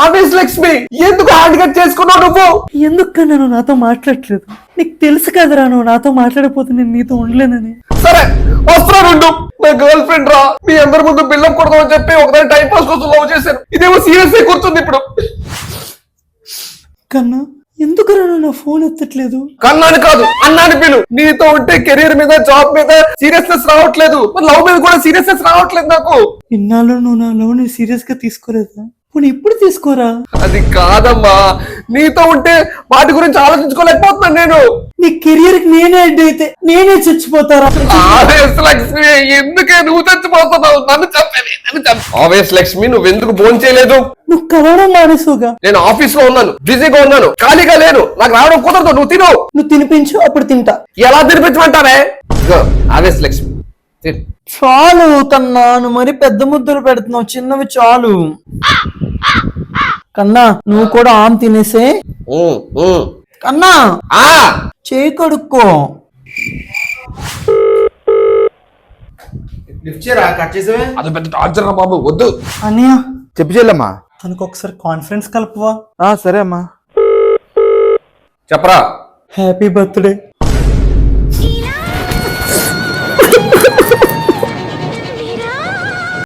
ఆవేశ లక్ష్మి ఎందుకు hand cut చేసుకున్నావు నువ్వు? ఎందుకు కన్నా నువ్వు నాతో మాట్లాడట్లేదు? నీకు తెలుసు కదరా నువ్వు నాతో మాట్లాడకపోతే నేను నీతో ఉండలేనని. సరే వస్తున్నాను, నా గర్ల్ ఫ్రెండ్ రా, మీ అందరి ముందు బిల్డప్ కొడదామని చెప్పి ఒకసారి టైం పాస్ కోసం లవ్ చేశాను. ఇదేమో సీరియస్ గా కూర్చుంది ఇప్పుడు. కన్నా ఎందుకురా నువ్వు నా ఫోన్ ఎత్తట్లేదు? కన్నాని కాదు అన్నాని పిలు. నీతో ఉంటే కెరీర్ మీద జాబ్ మీద సీరియస్నెస్ రావట్లేదు, లవ్ మీద కూడా సీరియస్నెస్ రావట్లేదు నాకు. ఇన్నాళ్ళు నువ్వు నా లవ్ ని సీరియస్ గా తీసుకోలేదా? ఇప్పుడు ఇప్పుడు తీసుకోరా. అది కాదమ్మా, నీతో ఉంటే వాటి గురించి ఆలోచించుకోలేకపోతున్నాను నేను. నీ కెరియర్ కి నేనే అడ్డు అయితే నేనే చచ్చిపోతారా? ఆవేశ లక్ష్మి ఎందుకే నువ్వు చచ్చిపోతున్నావు? నన్ను చంపేది. ఆవేశ లక్ష్మి నువ్వు ఎందుకు ఫోన్ చేయలేదు? నువ్వు కలవడం మానేసుగా. నేను ఆఫీస్ లో ఉన్నాను, బిజీగా ఉన్నాను, ఖాళీగా లేను, నాకు రావడం కుదరదు. నువ్వు తిను. నువ్వు తినిపించు, అప్పుడు తింటా. ఎలా తినిపించమంటావే? ఆవేశ లక్ష్మి చాలు కన్నా, నువ్వు మరి పెద్ద ముద్దలు పెడుతున్నావు, చిన్నవి చాలు. కన్నా నువ్వు కూడా ఆమ్ తినేసే. కన్నా చేయి కడుక్కో. అది పెద్ద టార్చర్ రా బాబు, వద్దు. అన్నయ్య చెప్పు చెల్లమ్మా. తనకు ఒకసారి కాన్ఫరెన్స్ కలుపువా. సరే అమ్మా. చెప్పరా. Happy birthday.